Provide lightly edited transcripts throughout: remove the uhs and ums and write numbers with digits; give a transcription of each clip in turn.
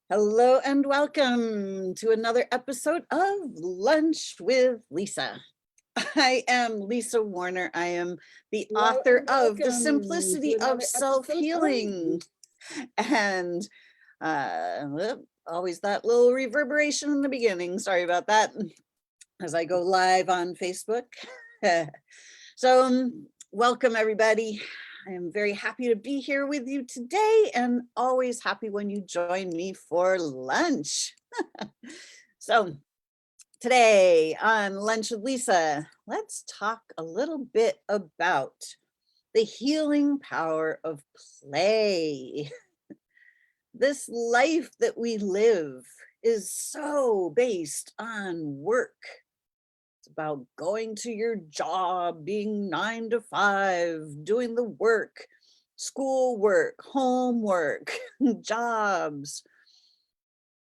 Hello and welcome to another episode of Lunch with Lisa. I am Lisa Warner. I am the author of The Simplicity of Self-Healing. And always that little reverberation in the beginning. Sorry about that. As I go live on Facebook. So welcome everybody. I am very happy to be here with you today and always happy when you join me for lunch. So today on Lunch with Lisa, let's talk a little bit about the healing power of play. This life that we live is so based on work. About going to your job, being 9 to 5, doing the work, school work, homework, jobs,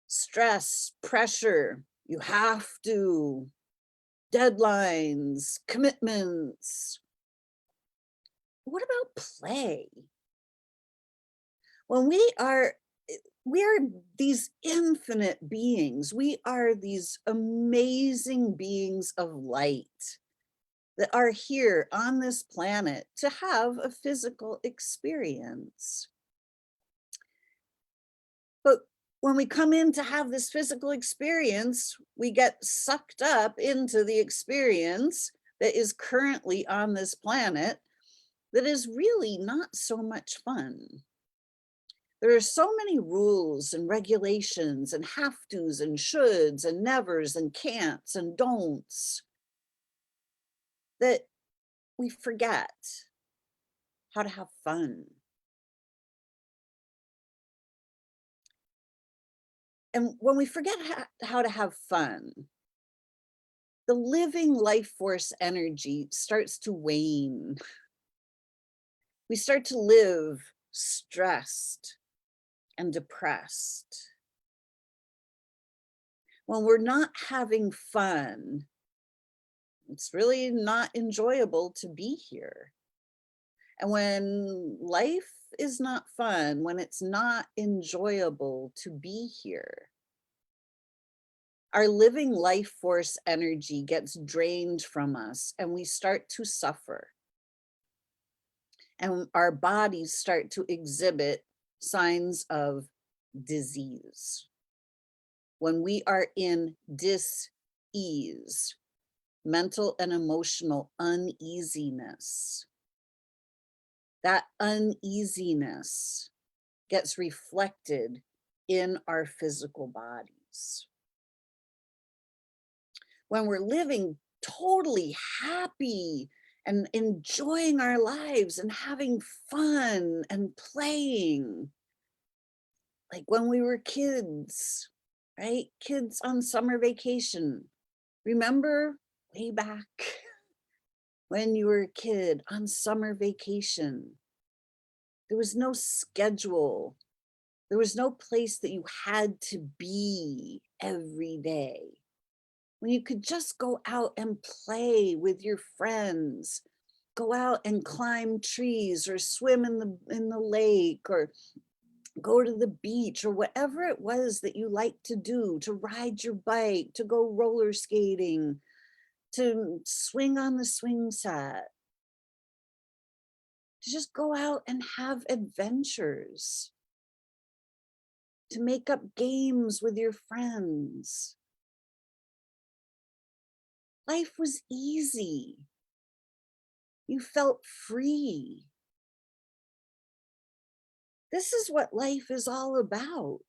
stress, pressure, you have to, deadlines, commitments. What about play? When we are these infinite beings. We are these amazing beings of light that are here on this planet to have a physical experience. But when we come in to have this physical experience, we get sucked up into the experience that is currently on this planet that is really not so much fun. There are so many rules and regulations and have tos and shoulds and nevers and can'ts and don'ts that we forget how to have fun. And when we forget how to have fun, the living life force energy starts to wane. We start to live stressed and depressed. When we're not having fun, it's really not enjoyable to be here. And when life is not fun, when it's not enjoyable to be here, our living life force energy gets drained from us and we start to suffer. And our bodies start to exhibit signs of disease. When we are in dis-ease, mental and emotional uneasiness, that uneasiness gets reflected in our physical bodies. When we're living totally happy and enjoying our lives and having fun and playing, like when we were kids, right? Kids on summer vacation. Remember way back when you were a kid on summer vacation? There was no schedule. There was no place that you had to be every day. When you could just go out and play with your friends, go out and climb trees or swim in the lake or go to the beach or whatever it was that you like to do, to ride your bike, to go roller skating, to swing on the swing set, to just go out and have adventures, to make up games with your friends. Life was easy. You felt free. This is what life is all about.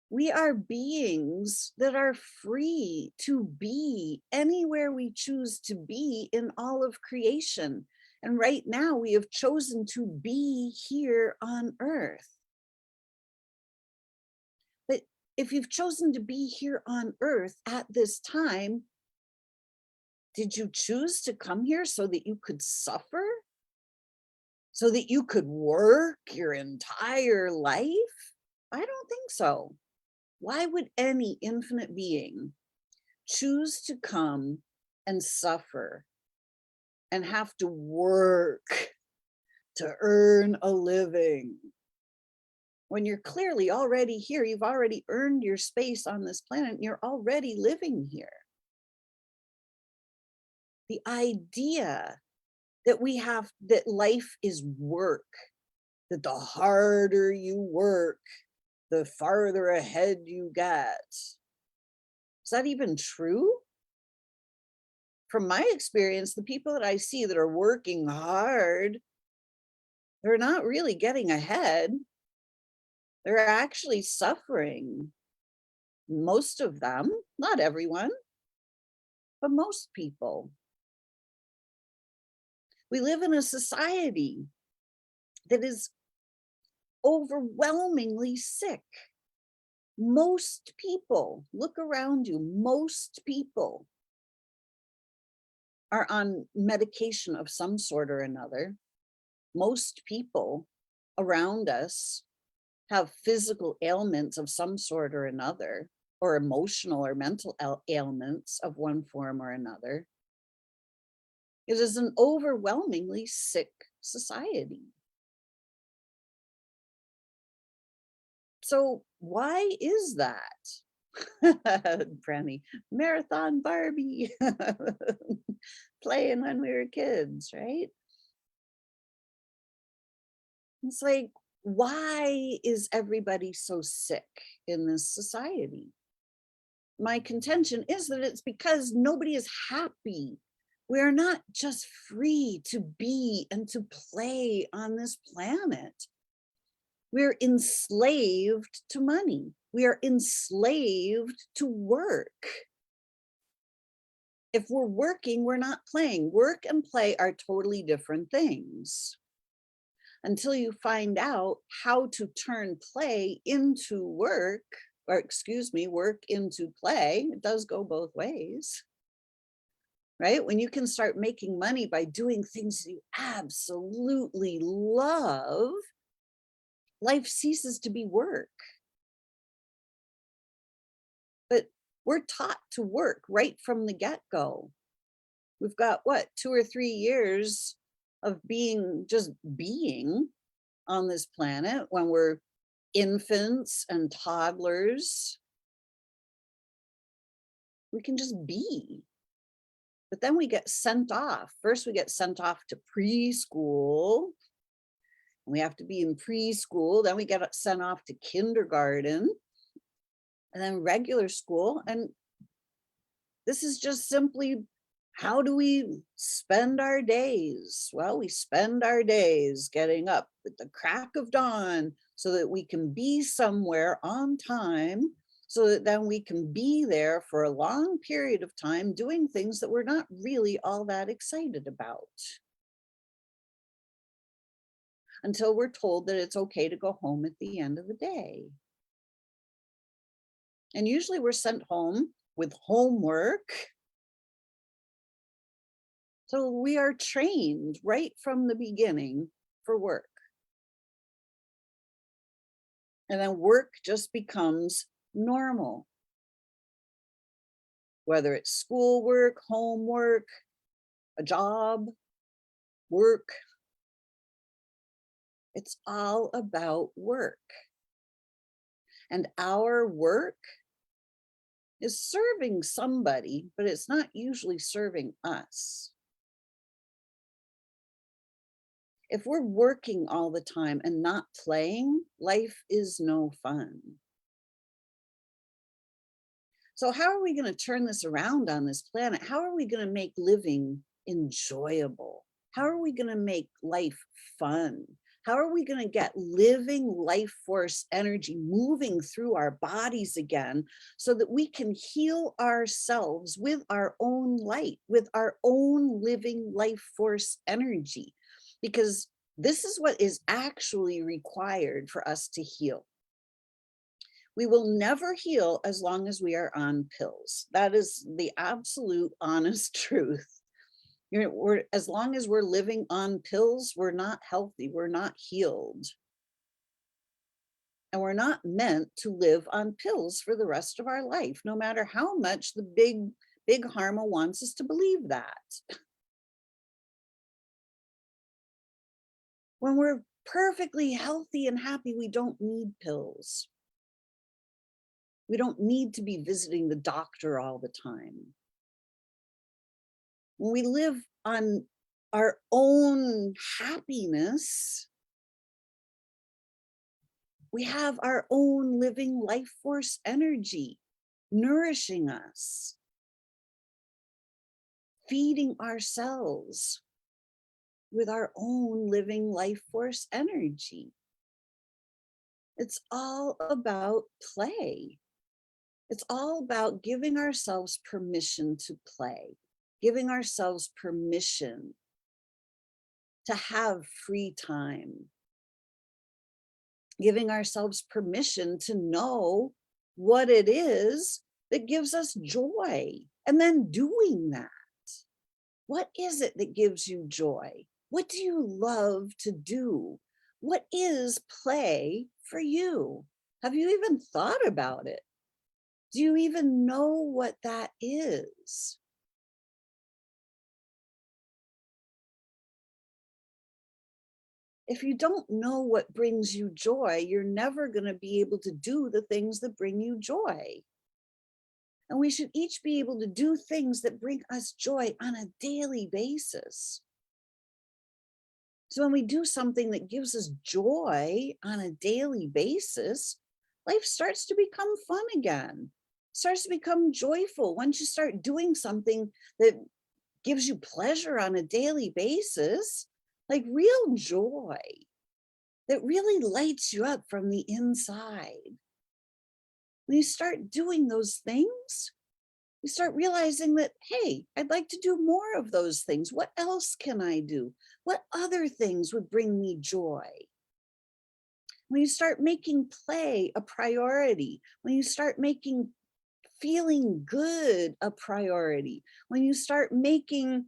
We are beings that are free to be anywhere we choose to be in all of creation. And right now we have chosen to be here on Earth. But if you've chosen to be here on Earth at this time, did you choose to come here so that you could suffer? So that you could work your entire life? I don't think so. Why would any infinite being choose to come and suffer and have to work to earn a living when you're clearly already here, you've already earned your space on this planet, and you're already living here. The idea that that life is work, that the harder you work, the farther ahead you get. Is that even true? From my experience, the people that I see that are working hard, they're not really getting ahead. They're actually suffering. Most of them, not everyone, but most people. We live in a society that is overwhelmingly sick. Most people, look around you, most people are on medication of some sort or another. Most people around us have physical ailments of some sort or another, or emotional or mental ailments of one form or another. It is an overwhelmingly sick society. So why is that? Brandy, marathon Barbie, playing when we were kids, right? It's like, why is everybody so sick in this society? My contention is that it's because nobody is happy. We are not just free to be and to play on this planet. We're enslaved to money. We are enslaved to work. If we're working, we're not playing. Work and play are totally different things. Until you find out how to turn play into work, or excuse me, work into play, it does go both ways, right? When you can start making money by doing things you absolutely love, life ceases to be work. But we're taught to work right from the get-go. We've got what, 2 or 3 years of just being on this planet when we're infants and toddlers. We can just be. But then we get sent off. First, we get sent off to preschool. We have to be in preschool. Then we get sent off to kindergarten and then regular school. And this is just simply, how do we spend our days? Well, we spend our days getting up at the crack of dawn so that we can be somewhere on time, so that then we can be there for a long period of time doing things that we're not really all that excited about, until we're told that it's okay to go home at the end of the day. And usually we're sent home with homework. So we are trained right from the beginning for work. And then work just becomes normal. Whether it's schoolwork, homework, a job, work, it's all about work. And our work is serving somebody, but it's not usually serving us. If we're working all the time and not playing, life is no fun. So how are we going to turn this around on this planet? How are we going to make living enjoyable? How are we going to make life fun? How are we going to get living life force energy moving through our bodies again so that we can heal ourselves with our own light, with our own living life force energy? Because this is what is actually required for us to heal. We will never heal as long as we are on pills. That is the absolute honest truth. As long as we're living on pills, we're not healthy, we're not healed. And we're not meant to live on pills for the rest of our life, no matter how much the big pharma wants us to believe that. When we're perfectly healthy and happy, we don't need pills. We don't need to be visiting the doctor all the time. When we live on our own happiness, we have our own living life force energy nourishing us, feeding ourselves with our own living life force energy. It's all about play. It's all about giving ourselves permission to play, giving ourselves permission to have free time, giving ourselves permission to know what it is that gives us joy, and then doing that. What is it that gives you joy? What do you love to do? What is play for you? Have you even thought about it? Do you even know what that is? If you don't know what brings you joy, you're never going to be able to do the things that bring you joy. And we should each be able to do things that bring us joy on a daily basis. So when we do something that gives us joy on a daily basis, life starts to become fun again, starts to become joyful. Once you start doing something that gives you pleasure on a daily basis, like real joy that really lights you up from the inside. When you start doing those things, you start realizing that, hey, I'd like to do more of those things. What else can I do? What other things would bring me joy? When you start making play a priority, when you start making feeling good a priority, when you start making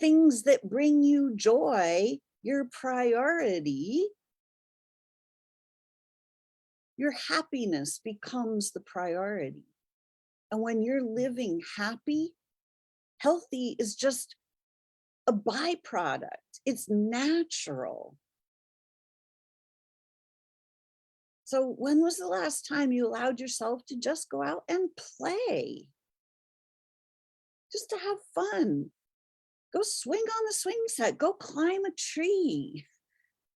things that bring you joy your priority, your happiness becomes the priority. And when you're living happy, healthy is just a byproduct. It's natural. So when was the last time you allowed yourself to just go out and play? Just to have fun. Go swing on the swing set. Go climb a tree.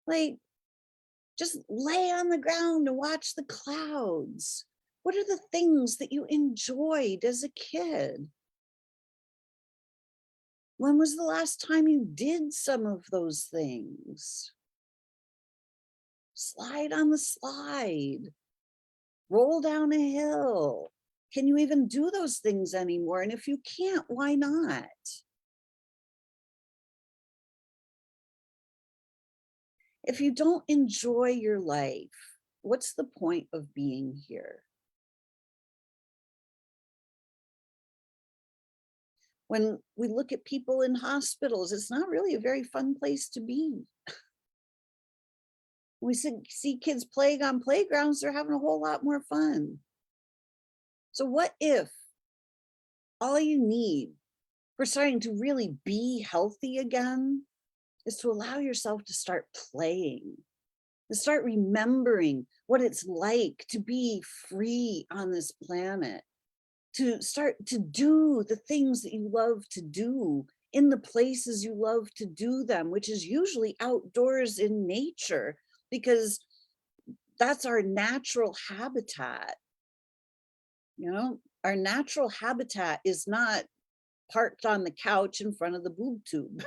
Like, just lay on the ground and watch the clouds. What are the things that you enjoyed as a kid? When was the last time you did some of those things? Slide on the slide, roll down a hill. Can you even do those things anymore? And if you can't, why not? If you don't enjoy your life, what's the point of being here? When we look at people in hospitals, it's not really a very fun place to be. We see kids playing on playgrounds, they're having a whole lot more fun. So what if all you need for starting to really be healthy again is to allow yourself to start playing, to start remembering what it's like to be free on this planet, to start to do the things that you love to do in the places you love to do them, which is usually outdoors in nature, because that's our natural habitat. You know, our natural habitat is not parked on the couch in front of the boob tube.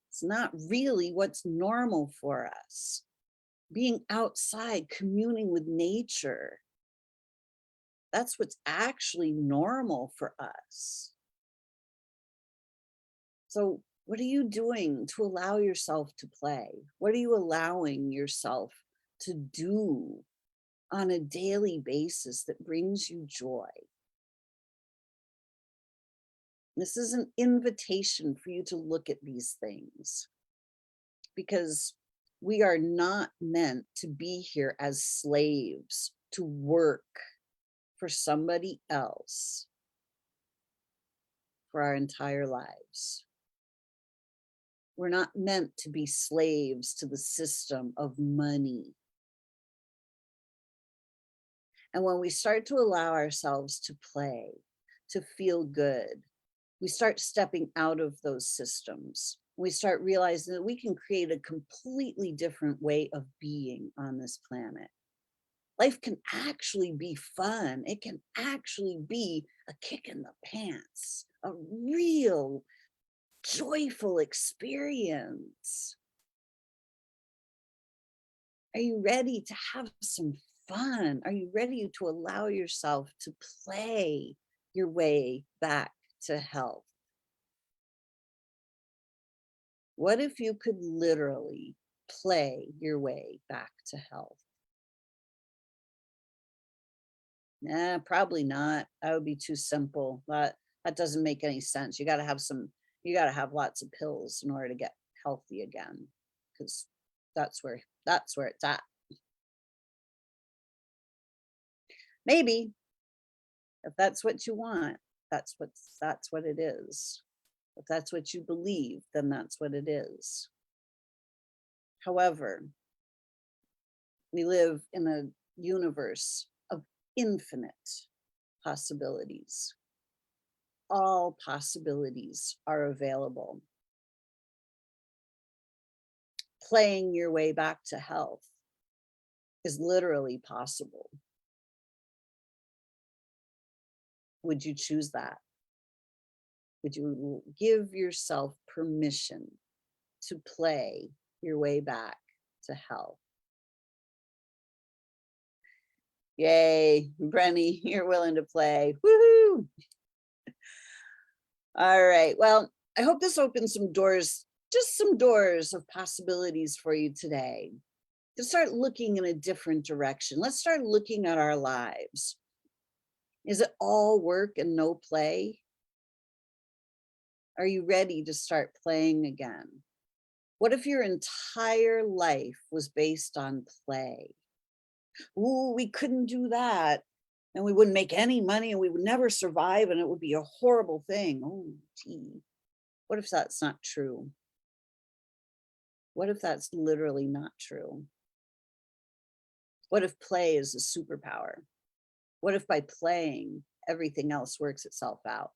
It's not really what's normal for us. Being outside, communing with nature, that's what's actually normal for us. So what are you doing to allow yourself to play? What are you allowing yourself to do on a daily basis that brings you joy? This is an invitation for you to look at these things, because we are not meant to be here as slaves to work for somebody else for our entire lives. We're not meant to be slaves to the system of money. And when we start to allow ourselves to play, to feel good, we start stepping out of those systems. We start realizing that we can create a completely different way of being on this planet. Life can actually be fun. It can actually be a kick in the pants, a real joyful experience. Are you ready to have some fun? Are you ready to allow yourself to play your way back to health? What if you could literally play your way back to health? Nah, probably not. That would be too simple. That doesn't make any sense. You got to have lots of pills in order to get healthy again, because that's where it's at. Maybe if that's what you want, that's what it is. If that's what you believe, then that's what it is. However, we live in a universe of infinite possibilities. All possibilities are available. Playing your way back to health is literally possible. Would you choose that? Would you give yourself permission to play your way back to health? Yay, Brenny, you're willing to play. Woohoo! All right. Well, I hope this opens some doors, just some doors of possibilities for you today to start looking in a different direction. Let's start looking at our lives. Is it all work and no play? Are you ready to start playing again? What if your entire life was based on play? Ooh, we couldn't do that. And we wouldn't make any money and we would never survive and it would be a horrible thing. Oh, gee. What if that's not true? What if that's literally not true? What if play is a superpower? What if by playing, everything else works itself out?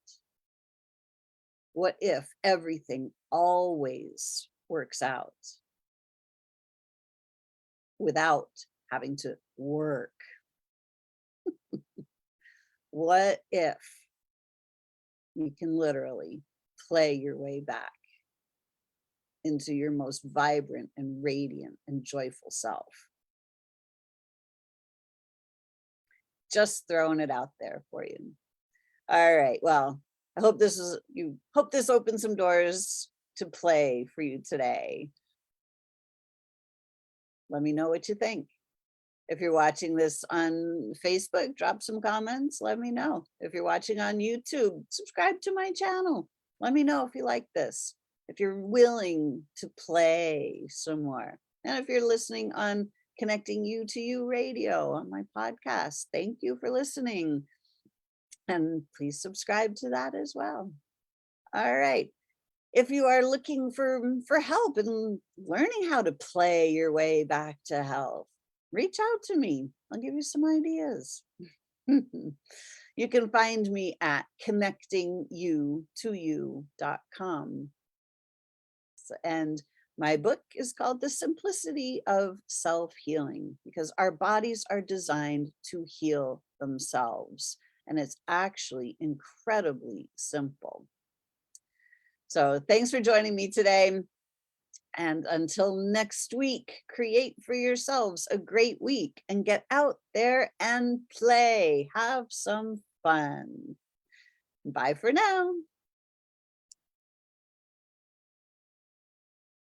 What if everything always works out without having to work? What if you can literally play your way back into your most vibrant and radiant and joyful self? Just throwing it out there for you. All right. Well, I hope this opens some doors to play for you today. Let me know what you think. If you're watching this on Facebook, drop some comments. Let me know. If you're watching on YouTube, subscribe to my channel. Let me know if you like this. If you're willing to play some more. And if you're listening on Connecting You to You Radio on my podcast, thank you for listening. And please subscribe to that as well. All right. If you are looking for help in learning how to play your way back to health, reach out to me. I'll give you some ideas. You can find me at connectingyoutoyou.com. And my book is called The Simplicity of Self-Healing, because our bodies are designed to heal themselves. And it's actually incredibly simple. So thanks for joining me today. And until next week, create for yourselves a great week and get out there and play. Have some fun. Bye for now.